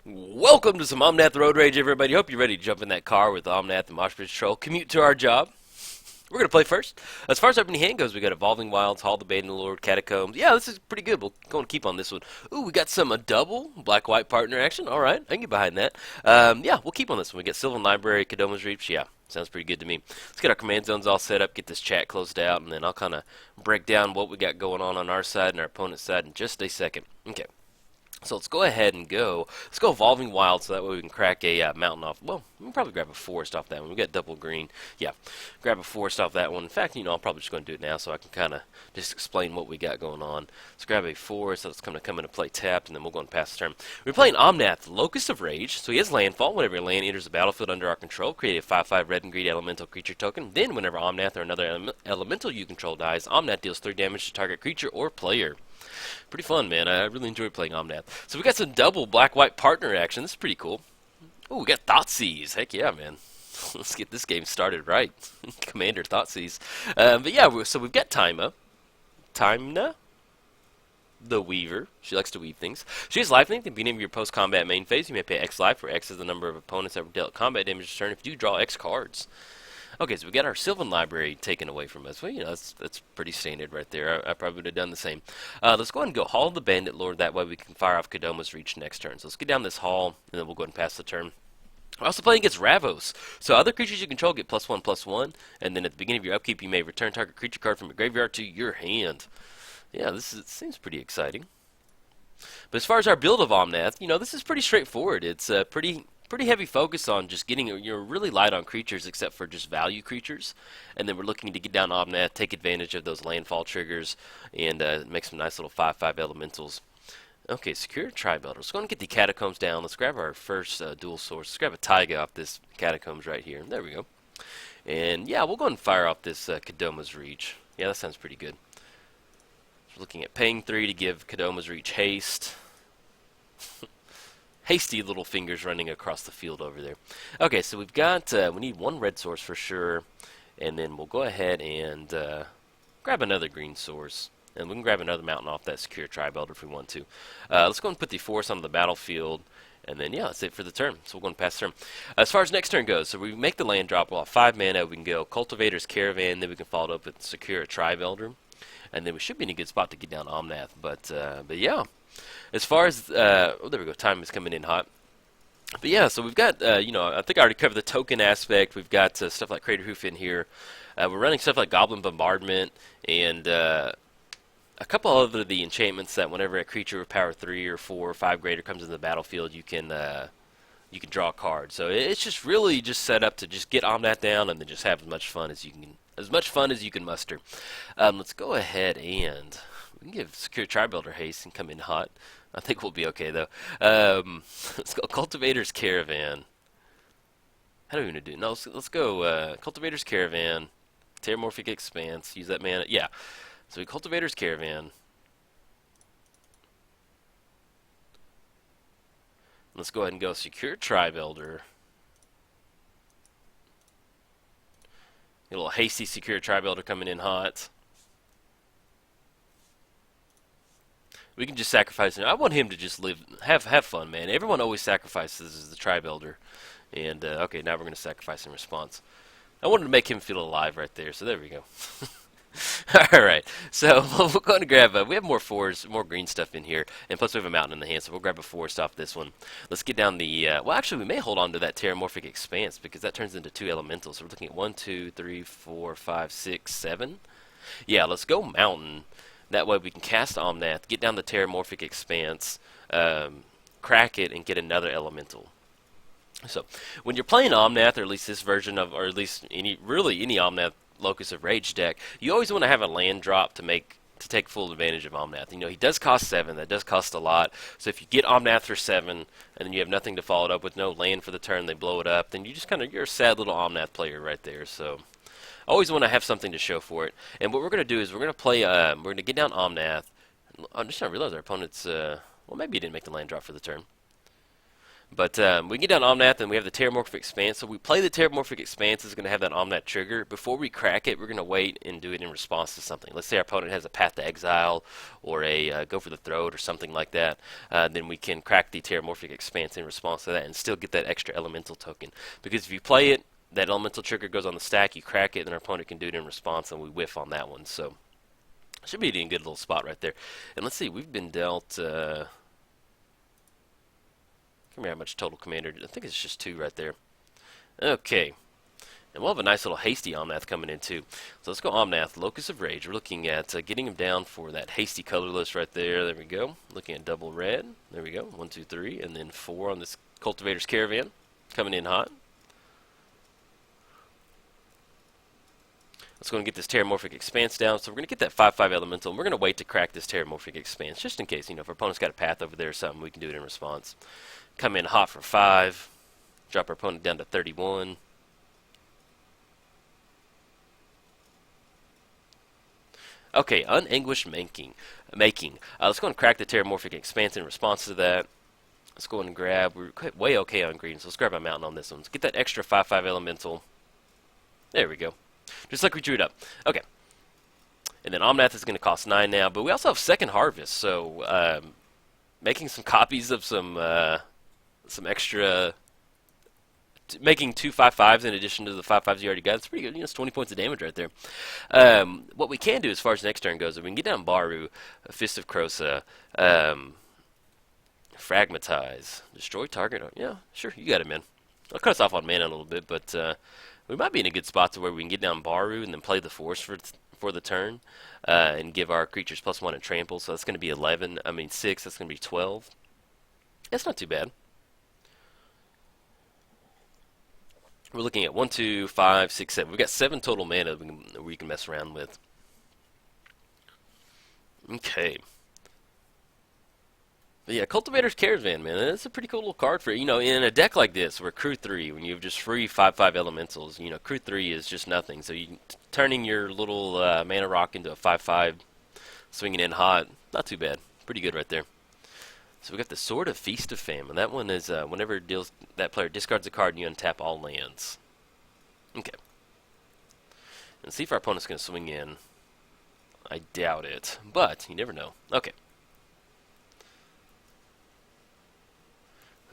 Welcome to some Omnath Road Rage, everybody. Hope you're ready to jump in that car with Omnath and Moshpit Patrol, commute to our job. We're going to play first. As far as opening hand goes, we got Evolving Wilds, Hall of the Bannerlord, Catacombs. Yeah, this is pretty good. We'll go and keep on this one. Ooh, we got some double black-white partner action. All right, I can get behind that. Yeah, we'll keep on this one. We got Sylvan Library, Kodoma's Reach. Yeah, sounds pretty good to me. Let's get our command zones all set up, get this chat closed out, and then I'll kind of break down what we got going on our side and our opponent's side in just a second. Okay. So let's go ahead and go. Let's go Evolving Wild so that way we can crack a mountain off. Well, we can probably grab a forest off that one. We got double green. Yeah, grab a forest off that one. In fact, I'm probably just going to do it now so I can kind of just explain what we got going on. Let's grab a forest that's going to come into play tapped, and then we'll go and pass the turn. We're playing Omnath, Locus of Rage. So he has landfall. Whenever your land enters the battlefield under our control, create a 5/5 red and green elemental creature token. Then, whenever Omnath or another elemental you control dies, Omnath deals 3 damage to target creature or player. Pretty fun, man. I really enjoy playing Omnath. So we got some double black-white partner action. This is pretty cool. Oh, we got Thoughtseize. Heck yeah, man. Let's get this game started right. Commander Thoughtseize. But yeah, so we've got Tymna, the Weaver. She likes to weave things. She has lifelink. At the beginning of your post-combat main phase, you may pay X life, where X is the number of opponents that were dealt combat damage this turn if you draw X cards. Okay, so we got our Sylvan Library taken away from us. Well, that's pretty standard right there. I probably would have done the same. Let's go ahead and go Hall of the Bandit Lord. That way we can fire off Kodoma's Reach next turn. So let's get down this hall, and then we'll go ahead and pass the turn. We're also playing against Ravos. So other creatures you control get +1/+1, and then at the beginning of your upkeep, you may return target creature card from your graveyard to your hand. Yeah, seems pretty exciting. But as far as our build of Omnath, this is pretty straightforward. It's pretty heavy focus on just getting, really light on creatures except for just value creatures. And then we're looking to get down Omnath, take advantage of those landfall triggers, and make some nice little 5/5 elementals. Okay, secure Tri-Builder. Let's go and get the Catacombs down. Let's grab our first dual source. Let's grab a Taiga off this Catacombs right here. There we go. And yeah, we'll go and fire off this Kodoma's Reach. Yeah, that sounds pretty good. We're looking at paying 3 to give Kodoma's Reach haste. Hasty little fingers running across the field over there. Okay, so we've got, we need 1 red source for sure, and then we'll go ahead and grab another green source, and we can grab another mountain off that secure Tri-Builder if we want to. Let's go and put the forest on the battlefield, and then, yeah, that's it for the turn. So we're going to pass the turn. As far as next turn goes, so we make the land drop, we'll have 5 mana, we can go Cultivator's Caravan, then we can follow it up with secure Tri-Builder, and then we should be in a good spot to get down Omnath, but yeah. As far as, oh, there we go, time is coming in hot. But yeah, so we've got, I think I already covered the token aspect. We've got stuff like Crater Hoof in here. We're running stuff like Goblin Bombardment and a couple other the enchantments that whenever a creature with power 3 or 4 or 5 greater comes into the battlefield, you can draw a card. So it's just really just set up to just get Omnath down and then just have as much fun as you can muster. Let's go ahead and we can give Secure Tri-Builder haste and come in hot. I think we'll be okay, though. Let's go Cultivator's Caravan. How do we want to do? No, let's go Cultivator's Caravan, Terramorphic Expanse, use that mana. Yeah, so we Cultivator's Caravan. Let's go ahead and go Secure Tri-Builder. Get a little hasty Secure Tri-Builder coming in hot. We can just sacrifice him. I want him to just have fun, man. Everyone always sacrifices the Tri-Builder. And, okay, now we're going to sacrifice in response. I wanted to make him feel alive right there, so there we go. Alright, so we're going to grab, we have more green stuff in here, and plus we have a mountain in the hand, so we'll grab a forest off this one. Let's get down the, well actually we may hold on to that Terramorphic Expanse, because that turns into 2 elementals, so we're looking at 1, 2, 3, 4, 5, 6, 7. Yeah, let's go mountain. That way we can cast Omnath, get down the Terramorphic Expanse, crack it, and get another elemental. So, when you're playing Omnath, or at least this version of, or at least any Omnath Locus of Rage deck, you always want to have a land drop to take full advantage of Omnath. He does cost 7, that does cost a lot, so if you get Omnath for 7, and then you have nothing to follow it up with, no land for the turn, they blow it up, then you just you're a sad little Omnath player right there, so always want to have something to show for it. And what we're going to do is we're going to play, we're going to get down Omnath. I'm just trying to realize our opponent's, well, maybe he didn't make the land drop for the turn. But we get down Omnath, and we have the Terramorphic Expanse. So we play the Terramorphic Expanse. It's going to have that Omnath trigger. Before we crack it, we're going to wait and do it in response to something. Let's say our opponent has a Path to Exile or a Go for the Throat or something like that. Then we can crack the Terramorphic Expanse in response to that and still get that extra Elemental token. Because if you play it, that Elemental trigger goes on the stack, you crack it, and our opponent can do it in response, and we whiff on that one. So should be in a good little spot right there. And let's see, we've been dealt... Come here, how much total commander? I think it's just 2 right there. Okay. And we'll have a nice little hasty Omnath coming in too. So let's go Omnath, Locus of Rage. We're looking at getting him down for that hasty colorless right there. There we go. Looking at double red. There we go. 1, 2, 3. And then 4 on this Cultivator's Caravan. Coming in hot. Let's go and get this Terramorphic Expanse down. So we're going to get that 5/5 Elemental. And we're going to wait to crack this Terramorphic Expanse. Just in case, if our opponent's got a path over there or something, we can do it in response. Come in hot for 5. Drop our opponent down to 31. Okay, Unanguished Making. Let's go and crack the Terramorphic Expanse in response to that. Let's go and grab. We're way okay on green, so let's grab a mountain on this one. Let's get that extra 5/5 Elemental. There we go. Just like we drew it up. Okay. And then Omnath is going to cost 9 now, but we also have Second Harvest, so making some copies of some extra, making 2 5/5s in addition to the 5/5s you already got. It's pretty good. It's 20 points of damage right there. What we can do as far as next turn goes, if we can get down Baru, Fist of Krosa, Fragmatize, destroy target. Yeah, sure, you got it, man. I'll cut us off on mana a little bit, but we might be in a good spot to where we can get down Baru and then play the Force for the turn and give our creatures +1 and trample. So that's going to be 6. That's going to be 12. That's not too bad. We're looking at 1, 2, 5, 6, 7. We've got 7 total mana we can mess around with. Okay. But yeah, Cultivator's Caravan, man. That's a pretty cool little card for, in a deck like this where Crew 3, when you have just free 5/5 elementals, Crew 3 is just nothing. So turning your little mana rock into a 5/5, swinging in hot, not too bad. Pretty good right there. So we got the Sword of Feast of Famine. That one is whenever that player discards a card, you untap all lands. Okay. And see if our opponent's going to swing in. I doubt it, but you never know. Okay.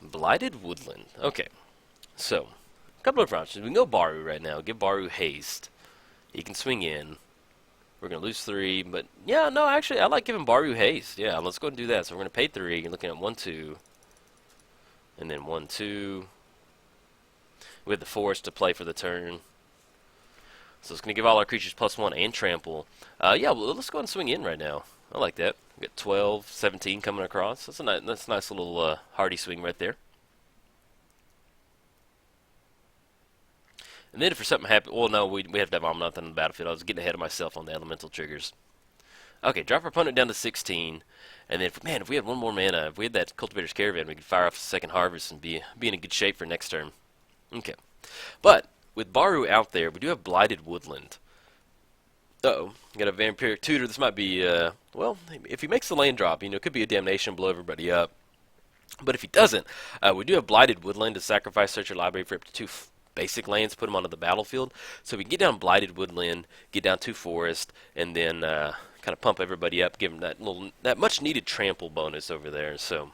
Blighted Woodland. Okay. So, a couple of options. We can go Baru right now. Give Baru haste. He can swing in. We're going to lose 3, but yeah, no, actually, I like giving Baru haste. Yeah, let's go and do that. So we're going to pay 3. You're looking at 1, 2, and then 1, 2. We have the Forest to play for the turn. So it's going to give all our creatures +1 and trample. Yeah, well, let's go and swing in right now. I like that. We got 12, 17 coming across. That's a nice little hardy swing right there. And then if for something happens, well, no, we have to have Omnath on the battlefield. I was getting ahead of myself on the elemental triggers. Okay, drop our opponent down to 16. And then, if we had 1 more mana, if we had that Cultivator's Caravan, we could fire off a Second Harvest and be in a good shape for next turn. Okay. But with Baru out there, we do have Blighted Woodland. Uh-oh. Got a Vampiric Tutor. This might be, well, if he makes the land drop, it could be a damnation, blow everybody up. But if he doesn't, we do have Blighted Woodland to sacrifice search your library for up to 2 basic lands, put them onto the battlefield. So we can get down Blighted Woodland, get down 2 Forest, and then kind of pump everybody up, give them that much needed trample bonus over there. So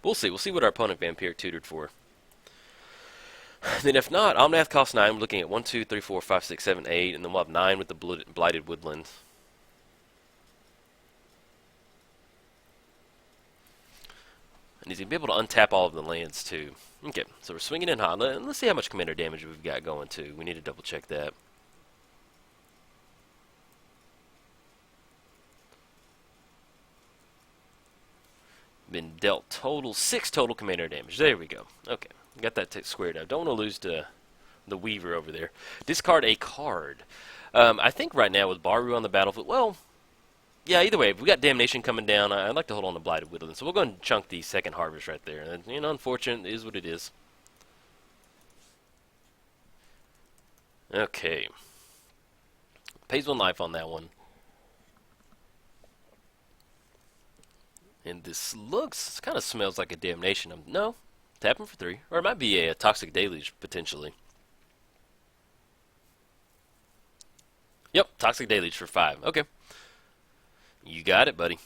we'll see. We'll see what our opponent Vampiric Tutored for. Then if not, Omnath costs 9. We're looking at 1, 2, 3, 4, 5, 6, 7, 8, and then we'll have 9 with the Blighted Woodland. And he's going to be able to untap all of the lands too. Okay, so we're swinging in hot. Let's see how much commander damage we've got going too. We need to double check that. Been dealt 6 total commander damage. There we go. Okay, got that squared out. Don't want to lose to the Weaver over there. Discard a card. I think right now with Baru on the battlefield, well, yeah, either way, if we got Damnation coming down, I'd like to hold on to Blighted Woodland. So we'll go and chunk the Second Harvest right there. And, unfortunate, it is what it is. Okay. Pays 1 life on that one. And this kind of smells like a Damnation. No, Tap him for 3. Or it might be a Toxic Deluge, potentially. Yep, Toxic Deluge for 5. Okay. You got it, buddy.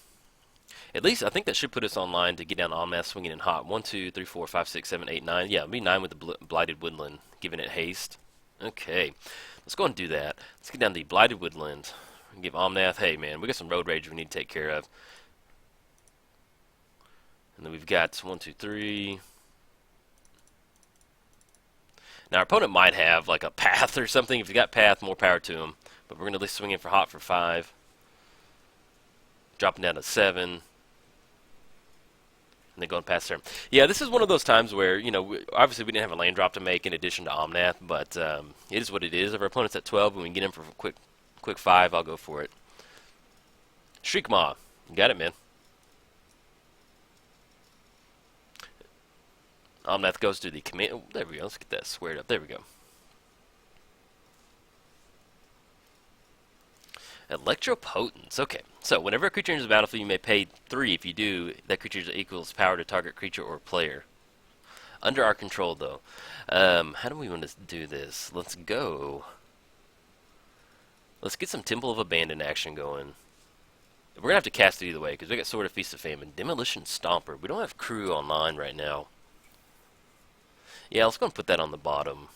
At least I think that should put us online to get down Omnath swinging in hot. 1, 2, 3, 4, 5, 6, 7, 8, 9. Yeah, it'll be 9 with the Blighted Woodland, giving it haste. Okay. Let's go and do that. Let's get down the Blighted Woodland. Give Omnath, hey man, we got some road rage we need to take care of. And then we've got 1, 2, 3. Now our opponent might have like a path or something. If you got path, more power to him. But we're going to at least swing in for hot for 5. Dropping down to 7. And then going past turn. Yeah, this is one of those times where, you know, obviously we didn't have a land drop to make in addition to Omnath, but it is what it is. If our opponent's at 12 and we can get him for a quick 5, I'll go for it. Shriek Maw. You got it, man. Omnath goes to the command. Oh, there we go. Let's get that squared up. There we go. Electropotence. Okay. So whenever a creature enters the battlefield, you may pay 3. If you do, that creature equals power to target creature or player. Under our control, though. How do we want to do this? Let's go. Let's get some Temple of Abandon action going. We're going to have to cast it either way, because we got Sword of Feast of Famine. Demolition Stomper. We don't have crew online right now. Yeah, let's go and put that on the bottom.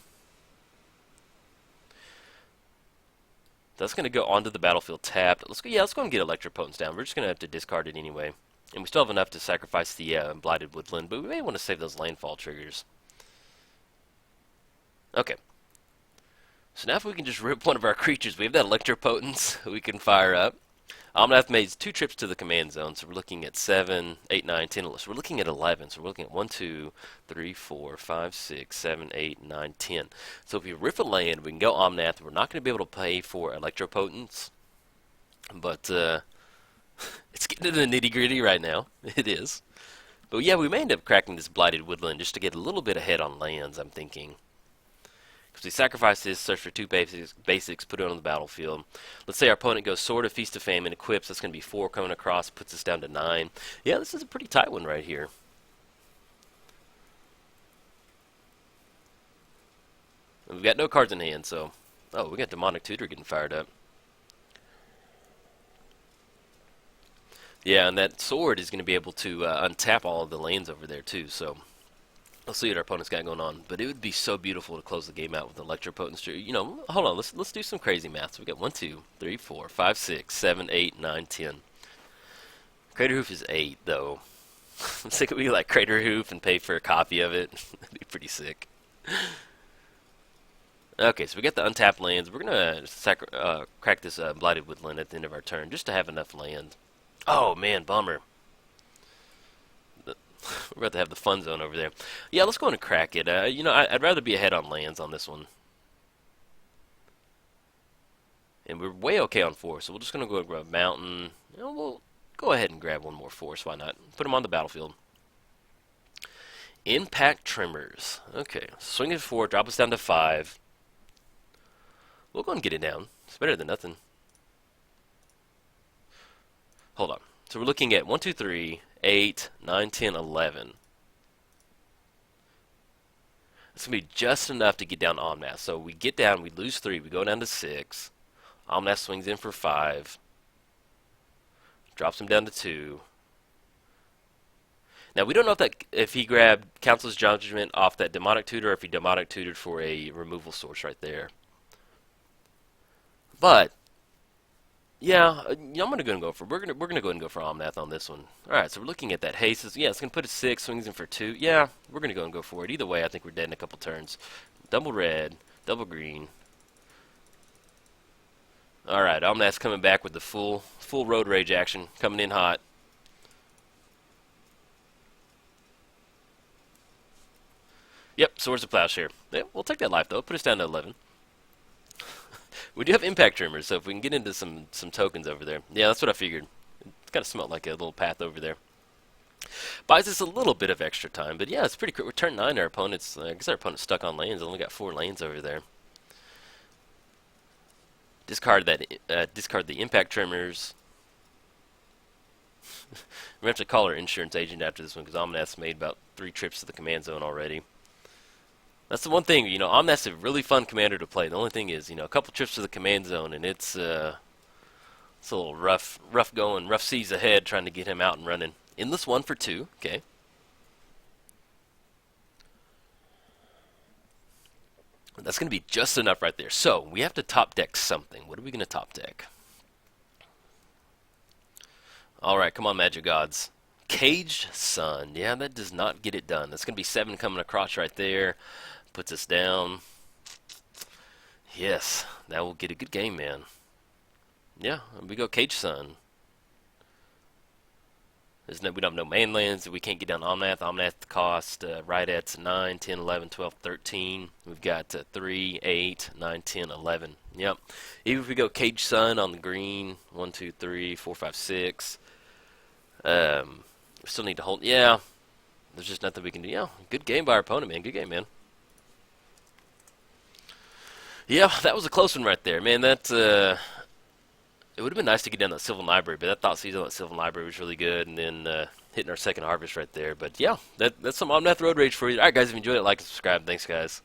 That's going to go onto the battlefield tapped. Let's go and get Electropotence down. We're just going to have to discard it anyway. And we still have enough to sacrifice the Blighted Woodland, but we may want to save those landfall triggers. Okay. So now if we can just rip one of our creatures, we have that Electropotence we can fire up. Omnath made 2 trips to the command zone, so we're looking at 7, 8, 9, 10, 11. So we're looking at 11. So we're looking at 1, 2, 3, 4, 5, 6, 7, 8, 9, 10. So if we rip a land, we can go Omnath. We're not going to be able to pay for Electropotence, but it's getting to the nitty-gritty right now. It is. But yeah, we may end up cracking this Blighted Woodland just to get a little bit ahead on lands, I'm thinking. Because we sacrifice this, search for 2 basics, put it on the battlefield. Let's say our opponent goes Sword of Feast of Famine, equips. That's going to be 4 coming across, puts us down to 9. Yeah, this is a pretty tight one right here. We've got no cards in hand, so... Oh, we got Demonic Tutor getting fired up. Yeah, and that sword is going to be able to untap all of the lanes over there, too, so... Let's see what our opponent's got going on. But it would be so beautiful to close the game out with Electropotence. You know, hold on. Let's do some crazy math. So we got 1, 2, 3, 4, 5, 6, 7, 8, 9, 10. Crater Hoof is 8, though. I'm sick of we like Crater Hoof and pay for a copy of it. That'd be pretty sick. Okay, so we got the untapped lands. We're going to crack this Blighted Woodland at the end of our turn just to have enough land. Oh, man, bummer. We're about to have the fun zone over there. Yeah, let's go on and crack it. You know, I'd rather be ahead on lands on this one. And we're way okay on force, so we're just going to go grab Mountain. You know, we'll go ahead and grab one more force. Why not? Put them on the battlefield. Impact Tremors. Okay, swing it 4, drop us down to 5. We'll go and get it down. It's better than nothing. Hold on. So we're looking at 1, 2, 3, 8, 9, 10, 11. It's going to be just enough to get down Omnath. So we get down, we lose 3, we go down to 6. Omnath swings in for 5. Drops him down to 2. Now we don't know if he grabbed Council's Judgment off that Demonic Tutor or if he Demonic Tutored for a removal source right there. But yeah, I'm gonna go and go for. We're gonna go ahead and go for Omnath on this one. All right, so we're looking at that haste. Yeah, it's gonna put a 6, swings in for 2. Yeah, we're gonna go and go for it. Either way, I think we're dead in a couple turns. Double red, double green. All right, Omnath's coming back with the full road rage action, coming in hot. Yep, Swords of Plowshare. Yeah, we'll take that life though. Put us down to 11. We do have Impact Tremors, so if we can get into some tokens over there. Yeah, that's what I figured. It's kind of smelled like a little path over there. Buys us a little bit of extra time, but yeah, it's pretty quick. We're turn 9. Our opponent's, I guess our opponent's stuck on lanes. Only got 4 lanes over there. Discard that. Discard the Impact Tremors. We have to call our insurance agent after this one because Omnath's made about 3 trips to the command zone already. That's the one thing, Omnath's a really fun commander to play. The only thing is, a couple trips to the command zone, and it's a little rough going, rough seas ahead trying to get him out and running. Endless 1 for 2, okay. That's going to be just enough right there. So, we have to top deck something. What are we going to top deck? Alright, come on, Magic Gods. Caged Sun. Yeah, that does not get it done. That's going to be 7 coming across right there. Puts us down. Yes, that will get a good game, man. Yeah, we go Caged Sun. We don't have no manlands. We can't get down Omnath. Omnath cost right at 9, 10, 11, 12, 13. We've got 3, 8, 9, 10, 11. Yep. Even if we go Caged Sun on the green, 1, 2, 3, 4, 5, 6. We still need to hold. Yeah. There's just nothing we can do. Yeah. Good game by our opponent, man. Good game, man. Yeah, that was a close one right there, man. That it would have been nice to get down that Sylvan Library, but that thought season on that Sylvan Library was really good, and then hitting our second harvest right there. But yeah, that's some Omnath Road Rage for you. All right, guys, if you enjoyed it, like and subscribe. Thanks, guys.